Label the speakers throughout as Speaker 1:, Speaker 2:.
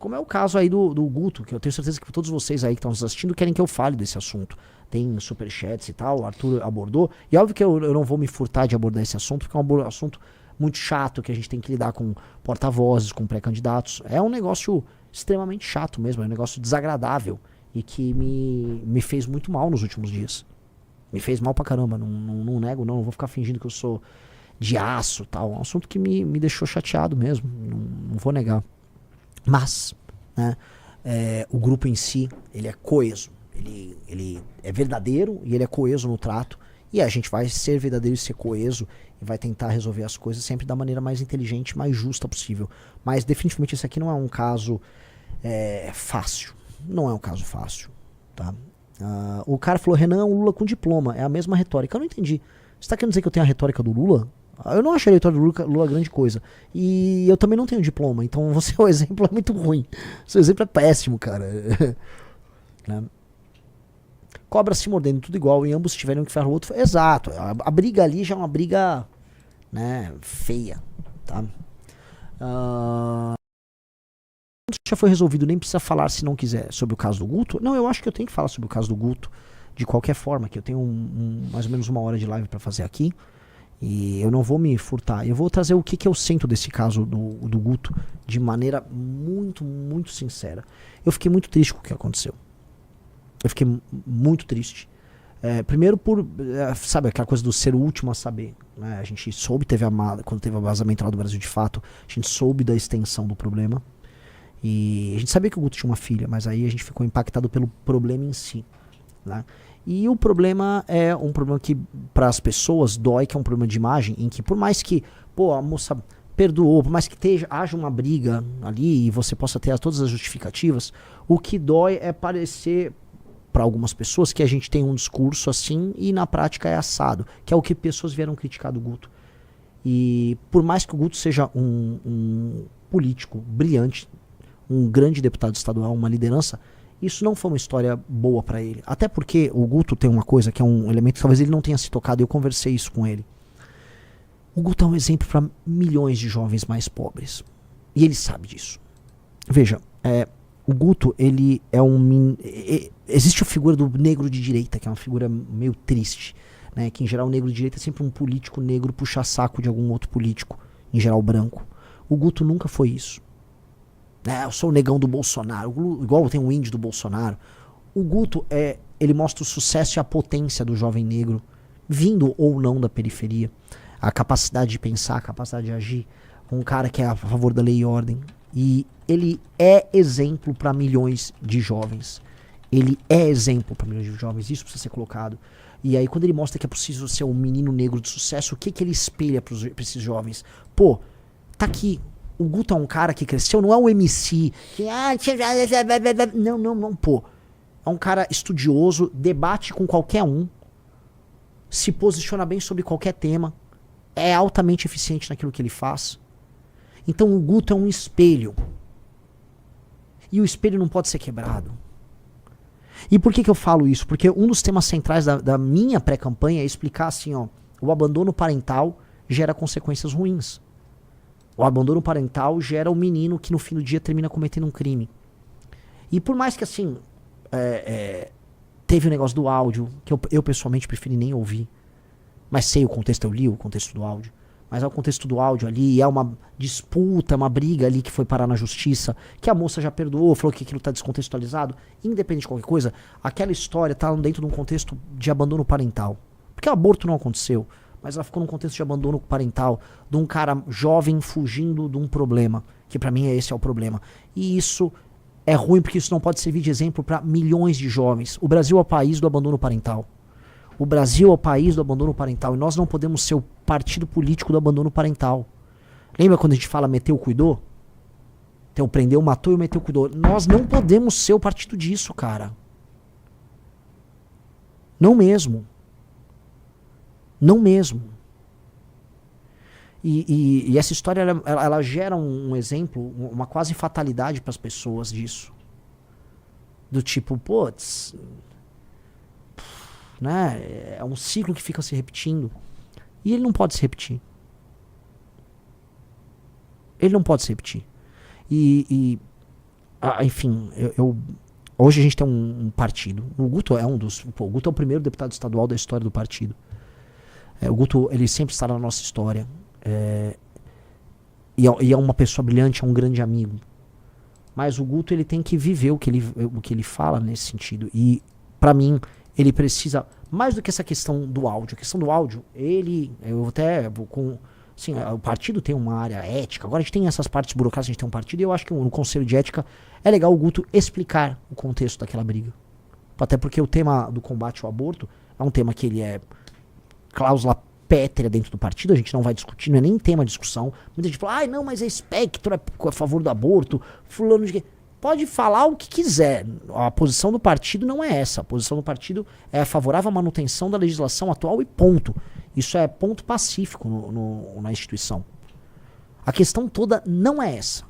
Speaker 1: Como é o caso aí do Guto, que eu tenho certeza que todos vocês aí que estão nos assistindo querem que eu fale desse assunto. Tem superchats e tal, o Arthur abordou. E óbvio que eu não vou me furtar de abordar esse assunto, porque é um assunto muito chato, que a gente tem que lidar com porta-vozes, com pré-candidatos. É um negócio extremamente chato mesmo, é um negócio desagradável e que me fez muito mal nos últimos dias. Me fez mal pra caramba, não nego, não vou ficar fingindo que eu sou de aço e tal. É um assunto que me deixou chateado mesmo, não vou negar. Mas, né, o grupo em si, ele é coeso. Ele é verdadeiro e ele é coeso no trato. E a gente vai ser verdadeiro e ser coeso e vai tentar resolver as coisas sempre da maneira mais inteligente, mais justa possível. Mas definitivamente esse aqui não é um caso fácil. Não é um caso fácil, tá? O cara falou, Renan, o Lula com diploma. É a mesma retórica. Eu não entendi. Você tá querendo dizer que eu tenho a retórica do Lula? Eu não achei a retórica do Lula grande coisa. E eu também não tenho diploma. Então você, o exemplo é muito ruim. Seu exemplo é péssimo, cara. Né? Cobra se mordendo, tudo igual, e ambos tiveram que ferrar o outro. Exato, a briga ali já é uma briga, né, feia, tá? Já foi resolvido, nem precisa falar se não quiser sobre o caso do Guto. Não, eu acho que eu tenho que falar sobre o caso do Guto de qualquer forma, que eu tenho mais ou menos 1 hora de live pra fazer aqui, e eu não vou me furtar. Eu vou trazer o que eu sinto desse caso do Guto de maneira muito, muito sincera. Eu fiquei muito triste com o que aconteceu. Eu fiquei muito triste. Primeiro por, sabe, aquela coisa do ser o último a saber. Né? A gente soube, quando teve o vazamento lá do Brasil de Fato, a gente soube da extensão do problema. E a gente sabia que o Guto tinha uma filha, mas aí a gente ficou impactado pelo problema em si. Né? E o problema é um problema que para as pessoas dói, que é um problema de imagem, em que por mais que, a moça perdoou, por mais que haja uma briga ali e você possa ter todas as justificativas, o que dói é parecer para algumas pessoas que a gente tem um discurso assim e na prática é assado, que é o que pessoas vieram criticar do Guto. E por mais que o Guto seja um político brilhante, um grande deputado estadual, uma liderança, isso não foi uma história boa para ele. Até porque o Guto tem uma coisa que é um elemento que talvez ele não tenha se tocado, e eu conversei isso com ele. O Guto é um exemplo para milhões de jovens mais pobres. E ele sabe disso. Veja, o Guto, ele é existe a figura do negro de direita, que é uma figura meio triste, né? Que em geral o negro de direita é sempre um político negro puxa-saco de algum outro político, em geral branco. O Guto nunca foi isso. Eu sou o negão do Bolsonaro, igual tem um índio do Bolsonaro. O Guto, ele mostra o sucesso e a potência do jovem negro, vindo ou não da periferia. A capacidade de pensar, a capacidade de agir. Um cara que é a favor da lei e ordem. E ele é exemplo para milhões de jovens. Ele é exemplo para milhões de jovens. Isso precisa ser colocado. E aí quando ele mostra que é possível ser um menino negro de sucesso, o que ele espelha para esses jovens? Tá aqui. O Guto é um cara que cresceu, não é um MC. Que, não, pô. É um cara estudioso, debate com qualquer um, se posiciona bem sobre qualquer tema, é altamente eficiente naquilo que ele faz. Então o Guto é um espelho. E o espelho não pode ser quebrado. E por que eu falo isso? Porque um dos temas centrais da minha pré-campanha é explicar assim, o abandono parental gera consequências ruins. O abandono parental gera um menino que no fim do dia termina cometendo um crime. E por mais que assim, teve o negócio do áudio, que eu pessoalmente preferi nem ouvir, mas sei o contexto, eu li o contexto do áudio. Mas é o contexto do áudio ali, é uma disputa, uma briga ali que foi parar na justiça, que a moça já perdoou, falou que aquilo tá descontextualizado. Independente de qualquer coisa, aquela história tá dentro de um contexto de abandono parental. Porque o aborto não aconteceu, mas ela ficou num contexto de abandono parental, de um cara jovem fugindo de um problema, que pra mim esse é o problema. E isso é ruim porque isso não pode servir de exemplo para milhões de jovens. O Brasil é o país do abandono parental. O Brasil é o país do abandono parental e nós não podemos ser o partido político do abandono parental. Lembra quando a gente fala meteu, cuidou? Então prendeu, matou e meteu, cuidou. Nós não podemos ser o partido disso, cara. Não mesmo. Não mesmo. E essa história, ela gera um exemplo, uma quase fatalidade para as pessoas disso. Do tipo, putz, né? É um ciclo que fica se repetindo. E ele não pode se repetir. Ele não pode se repetir. E enfim, hoje a gente tem um partido. O Guto é um dos. Pô, o Guto é o primeiro deputado estadual da história do partido. O Guto, ele sempre estará na nossa história. E é uma pessoa brilhante, é um grande amigo. Mas o Guto, ele tem que viver o que ele fala nesse sentido. E, pra mim, ele precisa, mais do que essa questão do áudio. A questão do áudio, assim, o partido tem uma área ética. Agora a gente tem essas partes burocráticas, a gente tem um partido. E eu acho que no Conselho de Ética é legal o Guto explicar o contexto daquela briga. Até porque o tema do combate ao aborto é um tema que ele é cláusula pétrea dentro do partido, a gente não vai discutir, não é nem tema de discussão. Muita gente fala, não, mas é espectro, é a favor do aborto, fulano de quê. Pode falar o que quiser. A posição do partido não é essa. A posição do partido é favorável à manutenção da legislação atual e ponto. Isso é ponto pacífico na instituição. A questão toda não é essa.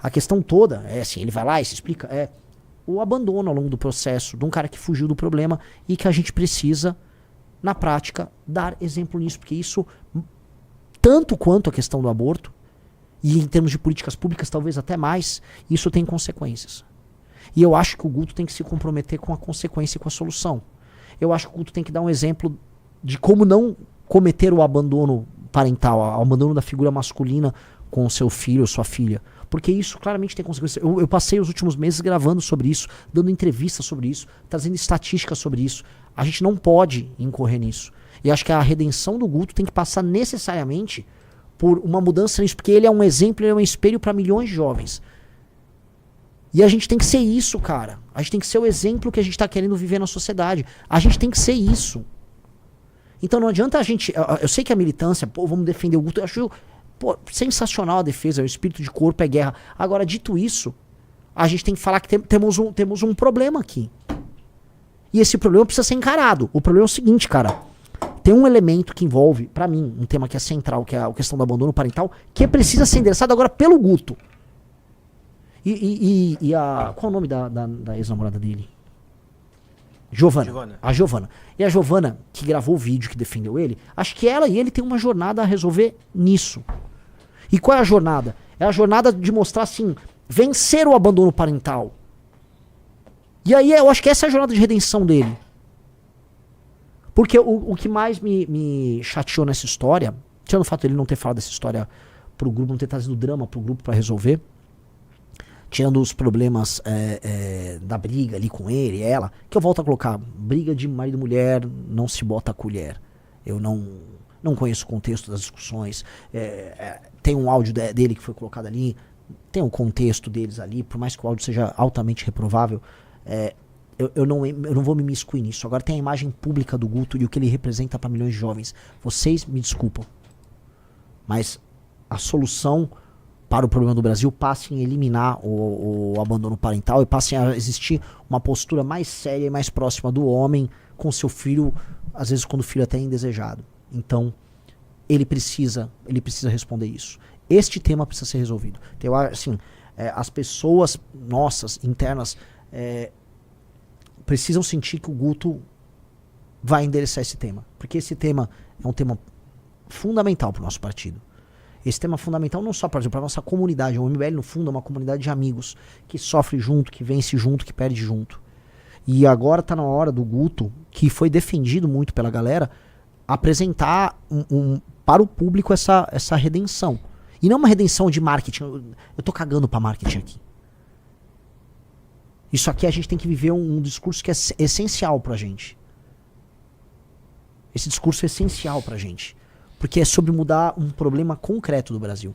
Speaker 1: A questão toda é assim, ele vai lá e se explica, é o abandono ao longo do processo de um cara que fugiu do problema e que a gente precisa, na prática, dar exemplo nisso, porque isso, tanto quanto a questão do aborto, e em termos de políticas públicas talvez até mais, isso tem consequências. E eu acho que o Guto tem que se comprometer com a consequência e com a solução. Eu acho que o Guto tem que dar um exemplo de como não cometer o abandono parental, o abandono da figura masculina com o seu filho ou sua filha. Porque isso claramente tem consequências. Eu passei os últimos meses gravando sobre isso, dando entrevistas sobre isso, trazendo estatísticas sobre isso. A gente não pode incorrer nisso. E acho que a redenção do Guto tem que passar necessariamente por uma mudança nisso, porque ele é um exemplo, ele é um espelho para milhões de jovens. E a gente tem que ser isso, cara. A gente tem que ser o exemplo que a gente tá querendo viver na sociedade. A gente tem que ser isso. Então não adianta a gente... Eu sei que a militância, vamos defender o Guto, eu acho sensacional a defesa, o espírito de corpo é guerra. Agora, dito isso, a gente tem que falar que temos um problema aqui. E esse problema precisa ser encarado. O problema é o seguinte, cara. Tem um elemento que envolve, pra mim, um tema que é central, que é a questão do abandono parental, que precisa ser endereçado agora pelo Guto. Qual é o nome da ex-namorada dele? Giovana. A Giovana. E a Giovana, que gravou o vídeo, que defendeu ele, acho que ela e ele têm uma jornada a resolver nisso. E qual é a jornada? É a jornada de mostrar, assim, vencer o abandono parental. E aí eu acho que essa é a jornada de redenção dele. Porque o que mais me chateou nessa história, tirando o fato de ele não ter falado dessa história pro grupo, não ter trazido drama pro grupo pra resolver, tirando os problemas da briga ali com ele e ela, que eu volto a colocar, briga de marido e mulher, não se bota a colher. Eu não conheço o contexto das discussões, tem um áudio dele que foi colocado ali, tem um contexto deles ali, por mais que o áudio seja altamente reprovável, eu não vou me imiscuir nisso. Agora tem a imagem pública do Guto e o que ele representa para milhões de jovens. Vocês me desculpam, mas a solução para o problema do Brasil passa em eliminar o abandono parental e passa a existir uma postura mais séria e mais próxima do homem com seu filho, às vezes quando o filho até é indesejado. Então, ele precisa responder isso. Este tema precisa ser resolvido. Então, assim, as pessoas nossas, internas, precisam sentir que o Guto vai endereçar esse tema. Porque esse tema é um tema fundamental para o nosso partido. Esse tema é fundamental não só para a nossa comunidade. O MBL, no fundo, é uma comunidade de amigos que sofre junto, que vence junto, que perde junto. E agora está na hora do Guto, que foi defendido muito pela galera, apresentar para o público essa redenção. E não uma redenção de marketing. Eu tô cagando para marketing aqui. Isso aqui a gente tem que viver um discurso que é essencial pra gente. Esse discurso é essencial pra gente. Porque é sobre mudar um problema concreto do Brasil.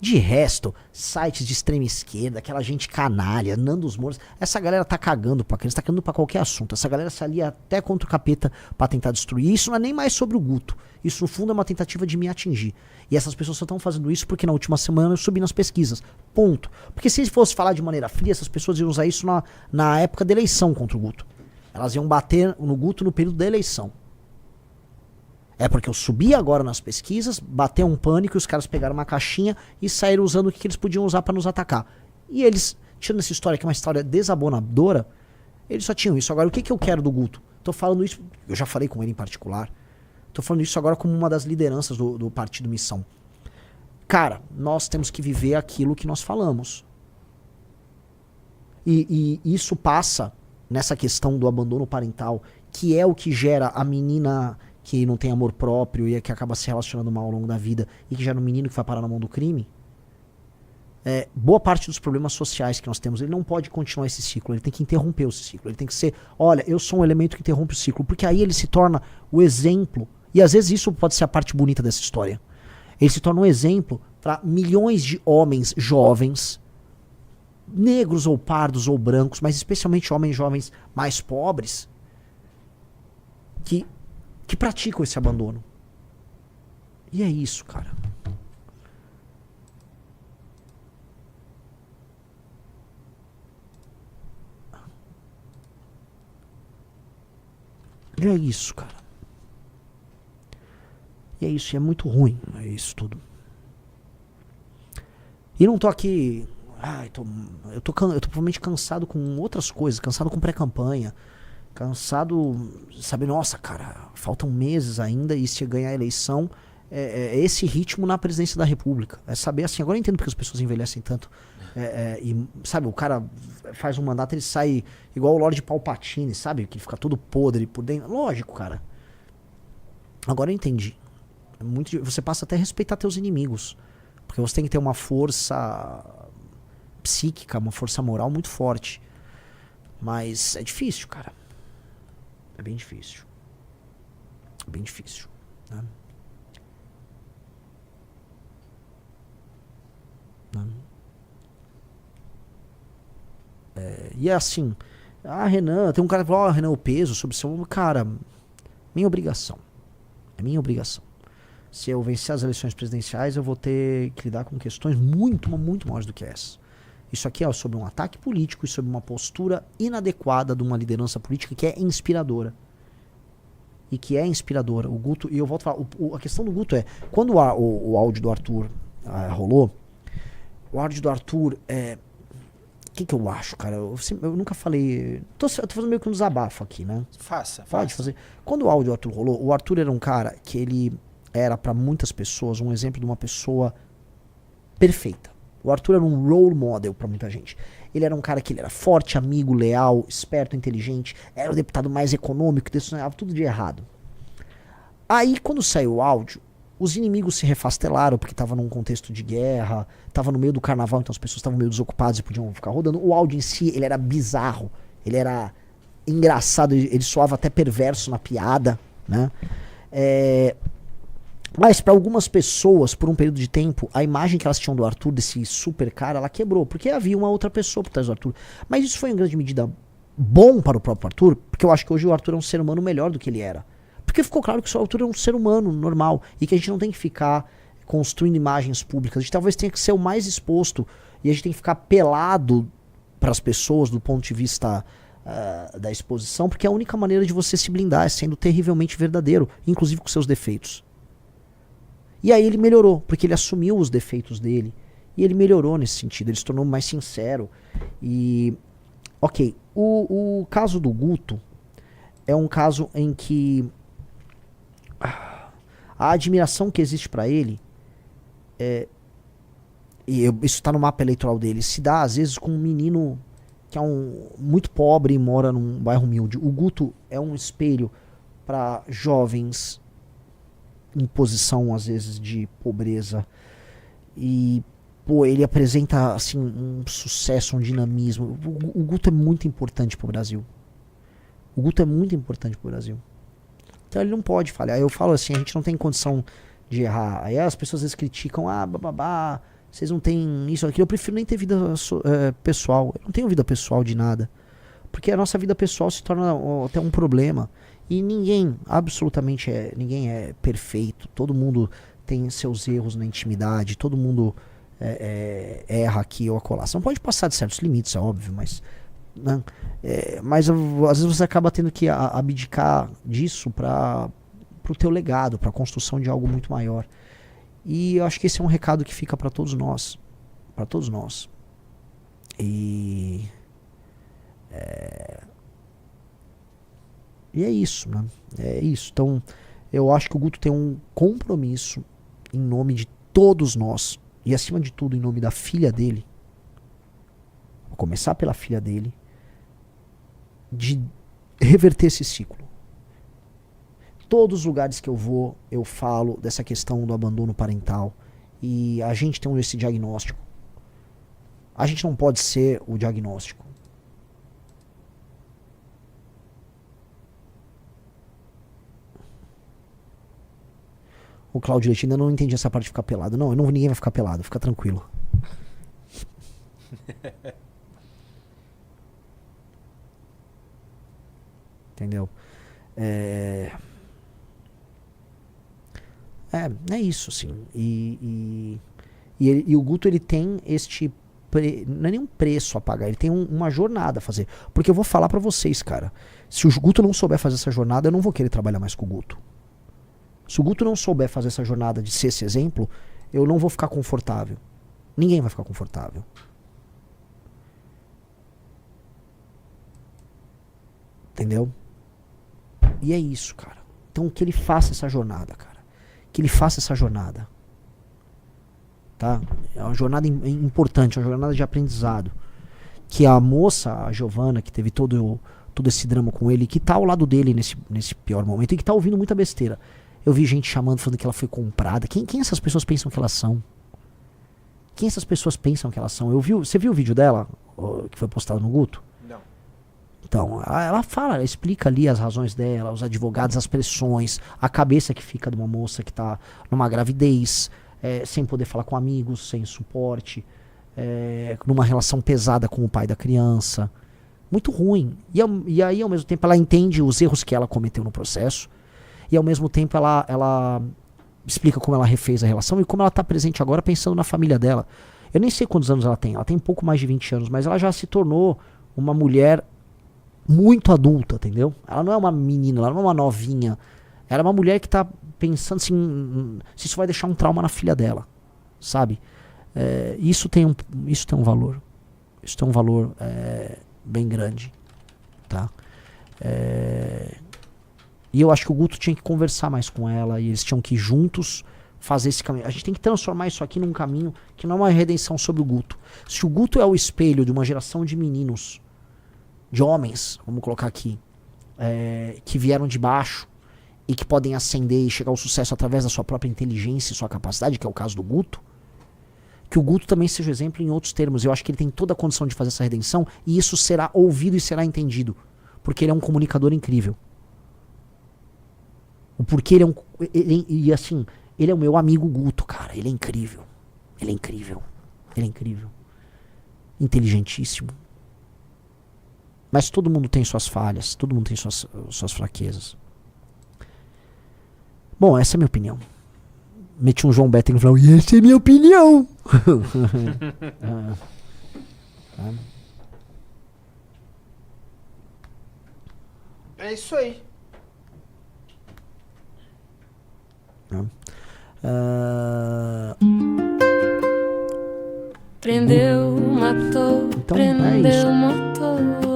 Speaker 1: De resto, sites de extrema esquerda, aquela gente canalha, Nando os Moros, essa galera tá cagando pra criança, tá cagando pra qualquer assunto. Essa galera se alia até contra o capeta pra tentar destruir. Isso não é nem mais sobre o Guto. Isso, no fundo, é uma tentativa de me atingir. E essas pessoas só estão fazendo isso porque na última semana eu subi nas pesquisas. Ponto. Porque se fosse falar de maneira fria, essas pessoas iam usar isso na época da eleição contra o Guto. Elas iam bater no Guto no período da eleição. É porque eu subi agora nas pesquisas, bateu um pânico e os caras pegaram uma caixinha e saíram usando o que eles podiam usar pra nos atacar. E eles, tirando essa história que é uma história desabonadora, eles só tinham isso. Agora, o que eu quero do Guto? Tô falando isso, eu já falei com ele em particular, tô falando isso agora como uma das lideranças do Partido Missão. Cara, nós temos que viver aquilo que nós falamos. E isso passa nessa questão do abandono parental, que é o que gera a menina que não tem amor próprio e que acaba se relacionando mal ao longo da vida e que gera um menino que vai parar na mão do crime. Boa parte dos problemas sociais que nós temos, ele não pode continuar esse ciclo, ele tem que interromper esse ciclo, ele tem que ser, olha, eu sou um elemento que interrompe o ciclo, porque aí ele se torna o exemplo, e às vezes isso pode ser a parte bonita dessa história, ele se torna um exemplo para milhões de homens jovens, negros ou pardos ou brancos, mas especialmente homens jovens mais pobres, que praticam esse abandono. E é isso, cara. E é isso, cara. E é isso, e é muito ruim, é isso tudo. E não tô aqui... eu tô provavelmente cansado com outras coisas, cansado com pré-campanha, cansado, sabe, nossa, cara, faltam meses ainda e se ganhar a eleição, esse ritmo na presidência da República. É saber assim, agora eu entendo porque as pessoas envelhecem tanto. E, sabe, o cara faz um mandato, ele sai igual o Lorde Palpatine, sabe? Que fica todo podre por dentro. Lógico, cara. Agora eu entendi. Você passa até a respeitar teus inimigos. Porque você tem que ter uma força psíquica, uma força moral muito forte. Mas é difícil, cara. É bem difícil. É bem difícil, né? E é assim, Renan, tem um cara que falou, Renan, o peso sobre o seu... Cara, minha obrigação. É minha obrigação. Se eu vencer as eleições presidenciais, eu vou ter que lidar com questões muito, muito maiores do que essa. Isso aqui é sobre um ataque político e sobre uma postura inadequada de uma liderança política que é inspiradora. E que é inspiradora. O Guto, e eu volto a falar, a questão do Guto é, quando o áudio do Arthur rolou, o áudio do Arthur o que eu acho, cara? Eu nunca falei. Eu tô fazendo meio que um desabafo aqui, né?
Speaker 2: Faça.
Speaker 1: Pode fazer. Quando o áudio do Arthur rolou, o Arthur era um cara que ele era pra muitas pessoas um exemplo de uma pessoa perfeita. O Arthur era um role model pra muita gente. Ele era um cara que ele era forte, amigo, leal, esperto, inteligente, era o deputado mais econômico, decissionava tudo de errado. Aí, quando saiu o áudio, os inimigos se refastelaram, porque estava num contexto de guerra, estava no meio do carnaval, então as pessoas estavam meio desocupadas e podiam ficar rodando. O áudio em si, ele era bizarro, ele era engraçado, ele soava até perverso na piada, né? Mas para algumas pessoas, por um período de tempo, a imagem que elas tinham do Arthur, desse super cara, ela quebrou, porque havia uma outra pessoa por trás do Arthur. Mas isso foi em grande medida bom para o próprio Arthur, porque eu acho que hoje o Arthur é um ser humano melhor do que ele era. Porque ficou claro que o Arthur é um ser humano normal e que a gente não tem que ficar construindo imagens públicas. A gente talvez tenha que ser o mais exposto e a gente tem que ficar pelado para as pessoas do ponto de vista da exposição, porque é a única maneira de você se blindar é sendo terrivelmente verdadeiro, inclusive com seus defeitos. E aí ele melhorou, porque ele assumiu os defeitos dele e ele melhorou nesse sentido, ele se tornou mais sincero. E, ok, o caso do Guto é um caso em que a admiração que existe pra ele, isso tá no mapa eleitoral dele, se dá às vezes com um menino que é muito pobre e mora num bairro humilde. O Guto é um espelho para jovens em posição às vezes de pobreza e ele apresenta assim um sucesso, um dinamismo. O Guto é muito importante pro Brasil. O Guto é muito importante pro Brasil. Então ele não pode falhar. Eu falo assim, a gente não tem condição de errar. Aí as pessoas às vezes criticam, vocês não têm isso, aquilo. Eu prefiro nem ter vida pessoal. Eu não tenho vida pessoal de nada. Porque a nossa vida pessoal se torna até um problema. E ninguém, absolutamente, ninguém é perfeito. Todo mundo tem seus erros na intimidade. Todo mundo erra aqui ou acolá. Você não pode passar de certos limites, é óbvio, mas... Né? Mas às vezes você acaba tendo que abdicar disso para o teu legado, para a construção de algo muito maior. E eu acho que esse é um recado que fica para todos nós, e é isso, né? É isso. Então eu acho que o Guto tem um compromisso em nome de todos nós e acima de tudo em nome da filha dele, Vou começar pela filha dele, de reverter esse ciclo. Todos os lugares que eu vou, eu falo dessa questão do abandono parental. E a gente tem esse diagnóstico. A gente não pode ser o diagnóstico. O Claudio Leite ainda não entendi essa parte de ficar pelado. Não, ninguém vai ficar pelado, fica tranquilo. Entendeu? É isso, assim. E o Guto, ele tem não é nem um preço a pagar, ele tem uma jornada a fazer. Porque eu vou falar pra vocês, cara. Se o Guto não souber fazer essa jornada, eu não vou querer trabalhar mais com o Guto. Se o Guto não souber fazer essa jornada de ser esse exemplo, eu não vou ficar confortável. Ninguém vai ficar confortável. Entendeu? E é isso, cara. Então que ele faça essa jornada, cara. Que ele faça essa jornada. Tá? É uma jornada importante, uma jornada de aprendizado. Que a moça, a Giovana, que teve todo esse drama com ele, que tá ao lado dele nesse pior momento e que tá ouvindo muita besteira. Eu vi gente chamando, falando que ela foi comprada. Quem essas pessoas pensam que elas são? Quem essas pessoas pensam que elas são? Você viu o vídeo dela, que foi postado no Guto?
Speaker 2: Não.
Speaker 1: Então, ela fala, ela explica ali as razões dela, os advogados, as pressões, a cabeça que fica de uma moça que tá numa gravidez, sem poder falar com amigos, sem suporte, numa relação pesada com o pai da criança. Muito ruim. E aí, ao mesmo tempo, ela entende os erros que ela cometeu no processo. E ao mesmo tempo ela explica como ela refez a relação e como ela está presente agora pensando na família dela. Eu nem sei quantos anos ela tem um pouco mais de 20 anos, mas ela já se tornou uma mulher muito adulta, entendeu? Ela não é uma menina, ela não é uma novinha. Ela é uma mulher que está pensando assim, se isso vai deixar um trauma na filha dela, sabe? Isso tem um valor. Isso tem um valor bem grande, tá? E eu acho que o Guto tinha que conversar mais com ela e eles tinham que juntos fazer esse caminho. A gente tem que transformar isso aqui num caminho que não é uma redenção sobre o Guto. Se o Guto é o espelho de uma geração de meninos, de homens, vamos colocar aqui, que vieram de baixo e que podem ascender e chegar ao sucesso através da sua própria inteligência e sua capacidade, que é o caso do Guto, que o Guto também seja exemplo em outros termos. Eu acho que ele tem toda a condição de fazer essa redenção e isso será ouvido e será entendido. Porque ele é um comunicador incrível. O porquê ele é o meu amigo Guto, cara. Ele é incrível. Ele é incrível. Ele é incrível. Inteligentíssimo. Mas todo mundo tem suas falhas. Todo mundo tem suas fraquezas. Bom, essa é a minha opinião. Meti um João Betten e falou, e essa é a minha opinião.
Speaker 2: É isso aí.
Speaker 3: Prendeu, matou,
Speaker 1: então,
Speaker 3: prendeu, matou.